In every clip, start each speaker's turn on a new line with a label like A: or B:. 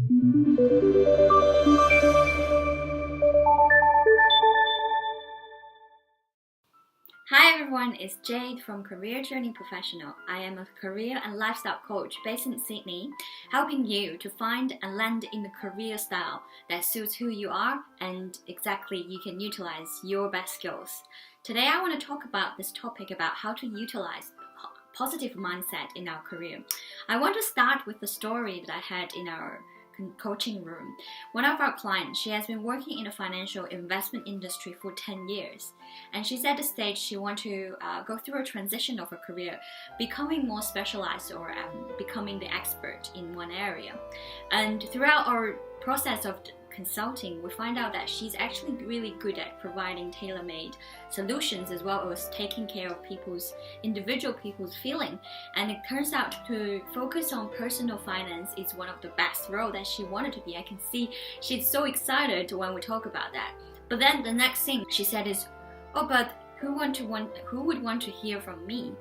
A: Hi everyone, it's Jade from Career Journey Professional. I am a career and lifestyle coach based in Sydney, helping you to find and land in the career style that suits who you are and exactly you can utilize your best skills. Today I want to talk about this topic about how to utilize positive mindset in our career. I want to start with the story that I had in our coaching room. One of our clients, she has been working in the financial investment industry for 10 years, and she's at the stage she wants to go through a transition of her career, becoming more specialized or becoming the expert in one area. And throughout our process of consulting, we find out that she's actually really good at providing tailor-made solutions as well as taking care of individual people's feeling. And it turns out to focus on personal finance is one of the best role that she wanted to be. I can see she's so excited when we talk about that. But then the next thing she said is, oh, but who would want to hear from me?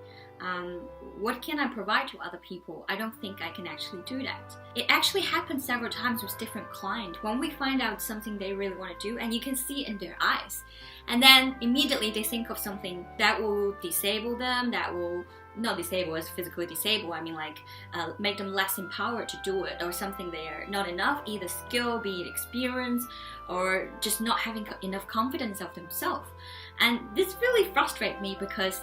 A: What can I provide to other people? I don't think I can actually do that. It actually happens several times with different clients when we find out something they really want to do, and you can see it in their eyes. And then immediately they think of something that will disable them, that will not disable as physically disable, I mean like make them less empowered to do it, or something they're not enough, either skill, be it experience, or just not having enough confidence of themselves. And this really frustrates me because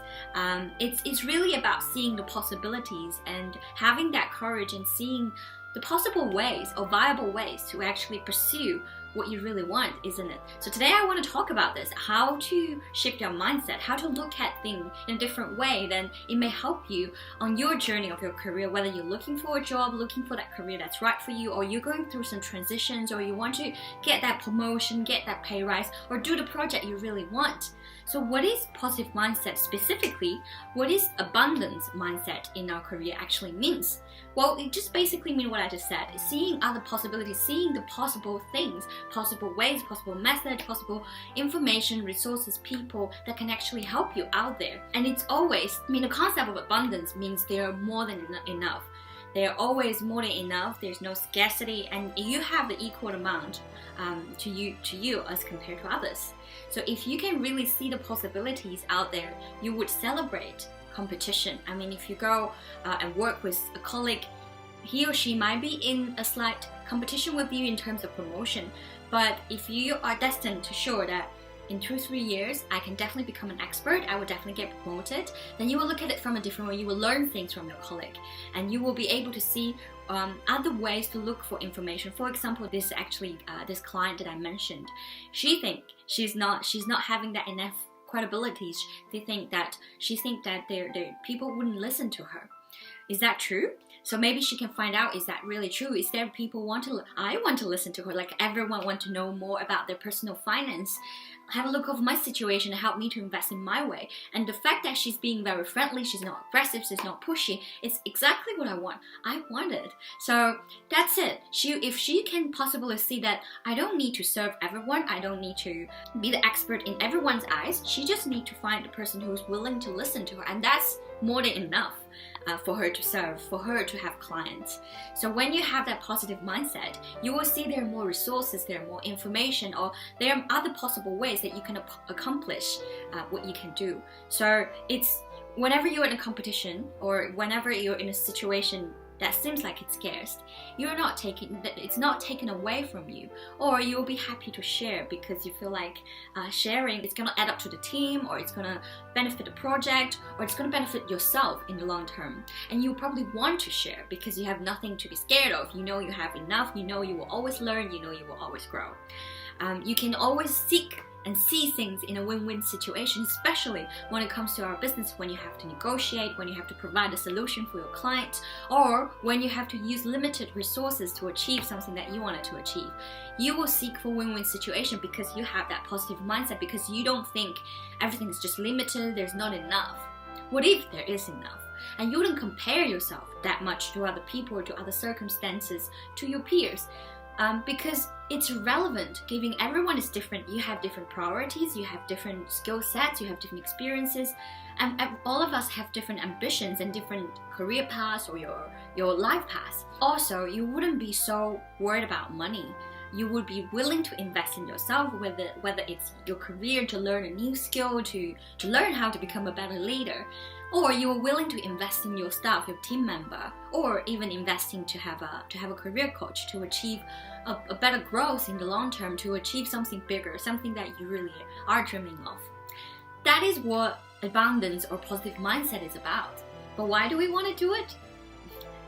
A: it's really about seeing the possibilities and having that courage and seeing the possible ways or viable ways to actually pursue what you really want, isn't it? So today I want to talk about this, how to shift your mindset, how to look at things in a different way. Then it may help you on your journey of your career, whether you're looking for a job, looking for that career that's right for you, or you're going through some transitions, or you want to get that promotion, get that pay rise, or do the project you really want. So what is positive mindset specifically? What is abundance mindset in our career actually means? Well, it just basically means what I just said, seeing other possibilities, seeing the possible things, possible ways, possible methods, possible information, resources, people that can actually help you out there. And it's always, the concept of abundance means there are more than enough. There are always more than enough. There's no scarcity, and you have the equal amount to you as compared to others. So if you can really see the possibilities out there, you would celebrate competition. If you go and work with a colleague, he or she might be in a slight competition with you in terms of promotion, but if you are destined to show that in 2-3 years I can definitely become an expert, I will definitely get promoted, then you will look at it from a different way. You will learn things from your colleague, and you will be able to see other ways to look for information. For example, this client that I mentioned, she thinks she's not having that enough credibility. She think that people wouldn't listen to her. Is that true? So maybe she can find out, is that really true? Is there people I want to listen to her, like everyone want to know more about their personal finance, have a look of my situation and help me to invest in my way. And the fact that she's being very friendly, she's not aggressive, she's not pushy, it's exactly what I want. I want it. So that's it. If she can possibly see that I don't need to serve everyone, I don't need to be the expert in everyone's eyes, she just needs to find the person who's willing to listen to her, and that's more than enough for her to serve, for her to have clients. So when you have that positive mindset, you will see there are more resources, there are more information, or there are other possible ways that you can accomplish what you can do. So it's whenever you're in a competition or whenever you're in a situation that seems like it's scarce, it's not taken away from you, or you'll be happy to share because you feel like sharing is going to add up to the team, or it's going to benefit the project, or it's going to benefit yourself in the long term. And you probably want to share because you have nothing to be scared of. You know you have enough, you know you will always learn, you know you will always grow. You can always seek and see things in a win-win situation, especially when it comes to our business, when you have to negotiate, when you have to provide a solution for your client, or when you have to use limited resources to achieve something that you wanted to achieve. You will seek for win-win situation because you have that positive mindset, because you don't think everything is just limited, there's not enough. What if there is enough? And you wouldn't compare yourself that much to other people or to other circumstances, to your peers. because it's relevant. Giving everyone is different. You have different priorities, you have different skill sets, you have different experiences, and all of us have different ambitions and different career paths or your life paths. Also, you wouldn't be so worried about money. You would be willing to invest in yourself, whether it's your career, to learn a new skill, to learn how to become a better leader, or you are willing to invest in your staff, your team member, or even investing to have a career coach to achieve a better growth in the long term, to achieve something bigger, something that you really are dreaming of. That is what abundance or positive mindset is about. But why do we want to do it?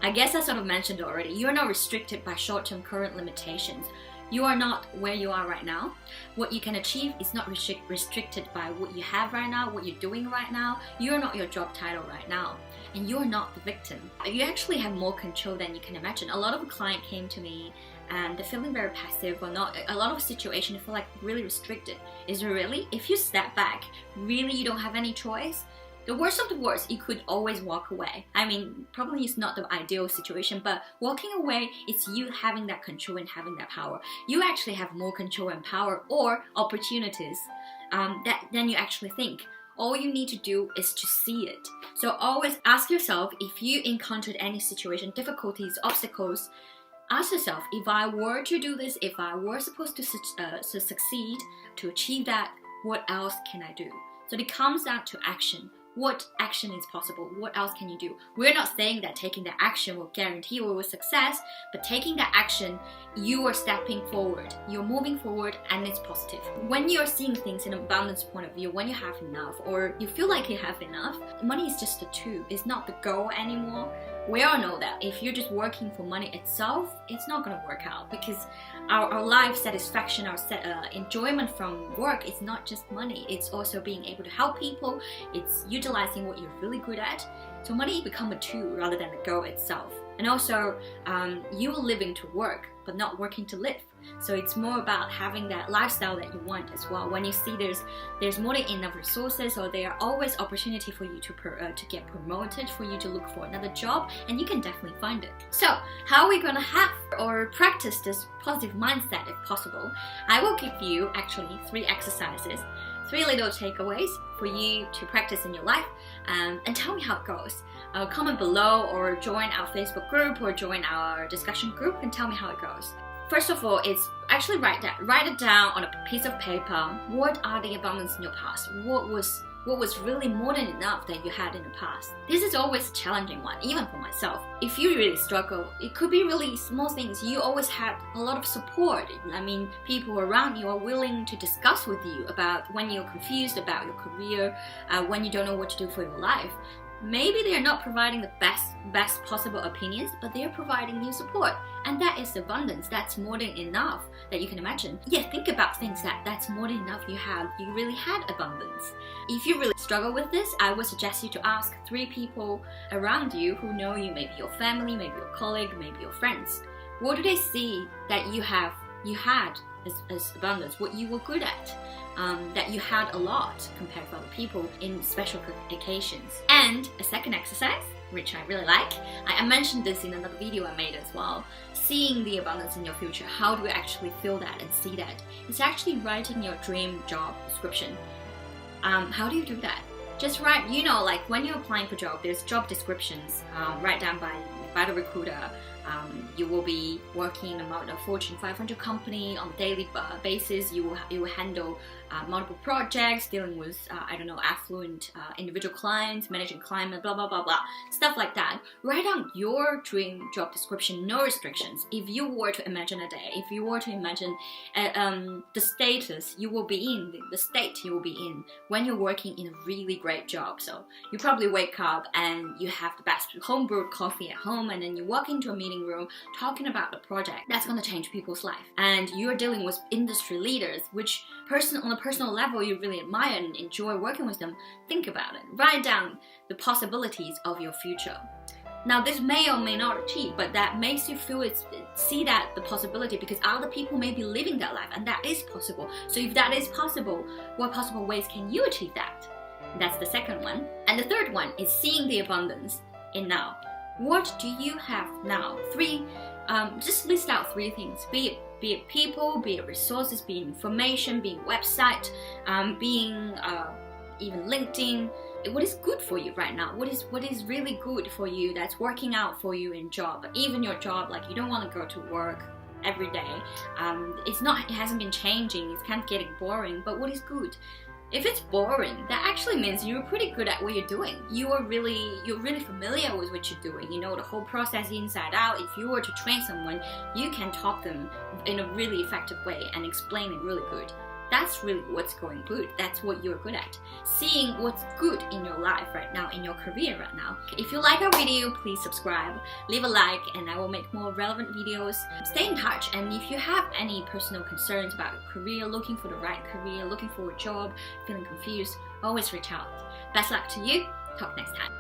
A: I guess I sort of mentioned already. You are not restricted by short-term current limitations. You are not where you are right now. What you can achieve is not restricted by what you have right now, what you're doing right now. You are not your job title right now. And you are not the victim. You actually have more control than you can imagine. A lot of clients came to me and they're feeling very passive or not. A lot of situations feel like really restricted. Is it really? If you step back, really you don't have any choice? The worst of the worst, you could always walk away. I mean, probably it's not the ideal situation, but walking away is you having that control and having that power. You actually have more control and power or opportunities than you actually think. All you need to do is to see it. So always ask yourself, if you encountered any situation, difficulties, obstacles, ask yourself, if I were to do this, if I were supposed to succeed, to achieve that, what else can I do? So it comes down to action. What action is possible? What else can you do? We're not saying that taking the action will guarantee you success, but taking that action, you are stepping forward. You're moving forward and it's positive. When you're seeing things in an abundance point of view, when you have enough or you feel like you have enough, money is just a tool. It's not the goal anymore. We all know that if you're just working for money itself, it's not going to work out, because our life satisfaction, our enjoyment from work is not just money. It's also being able to help people. It's utilizing what you're really good at. So money become a tool rather than the goal itself. And also, you are living to work, but not working to live. So it's more about having that lifestyle that you want as well. When you see there's more than enough resources, or there are always opportunity for you to get promoted, for you to look for another job, and you can definitely find it. So how are we going to have or practice this positive mindset if possible? I will give you actually 3 exercises, 3 little takeaways for you to practice in your life, and tell me how it goes. Comment below or join our Facebook group or join our discussion group and tell me how it goes. First of all, it's actually write it down on a piece of paper. What are the abundance in your past? What was really more than enough that you had in the past? This is always a challenging one, even for myself. If you really struggle, it could be really small things. You always had a lot of support. I mean, people around you are willing to discuss with you about when you're confused about your career, when you don't know what to do for your life. Maybe they're not providing the best possible opinions, but they're providing you support. And that is abundance. That's more than enough that you can imagine. Yeah, think about things that's more than enough you really had abundance. If you really struggle with this, I would suggest you to ask 3 people around you who know you, maybe your family, maybe your colleague, maybe your friends. What do they see that you had as abundance, what you were good at, that you had a lot compared to other people in special occasions. And a second exercise, which I really like, I mentioned this in another video I made as well, seeing the abundance in your future. How do you actually feel that and see that? It's actually writing your dream job description. How do you do that? Just write, like when you're applying for a job, there's job descriptions write down by the recruiter. You will be working among a Fortune 500 company on a daily basis. You will handle multiple projects, dealing with affluent individual clients, managing clients, blah blah blah blah, stuff like that. Write down your dream job description, no restrictions. If you were to imagine a day, if you were to imagine the status you will be in, the state you will be in when you're working in a really great job. So you probably wake up and you have the best homebrewed coffee at home, and then you walk into a meeting room talking about the project that's going to change people's life, and you're dealing with industry leaders, which on a personal level you really admire and enjoy working with them. Think about it. Write down the possibilities of your future. Now this may or may not achieve, but that makes you see that the possibility, because other people may be living that life, and that is possible. So if that is possible, what possible ways can you achieve that? That's the second one. And the third one is seeing the abundance in now. What do you have now? 3 just list out 3 things, be it people, be it resources, be it information, be it website, being even LinkedIn. What is good for you right now? What is really good for you that's working out for you in job? Even your job, like you don't want to go to work every day. It hasn't been changing, it's kind of getting boring, but what is good? If it's boring, that actually means you're pretty good at what you're doing. You're really familiar with what you're doing. You know the whole process inside out. If you were to train someone, you can talk them in a really effective way and explain it really good. That's really what's going good. That's what you're good at. Seeing what's good in your life right now, in your career right now. If you like our video, please subscribe, leave a like, and I will make more relevant videos. Stay in touch, and if you have any personal concerns about your career, looking for the right career, looking for a job, feeling confused, always reach out. Best luck to you. Talk next time.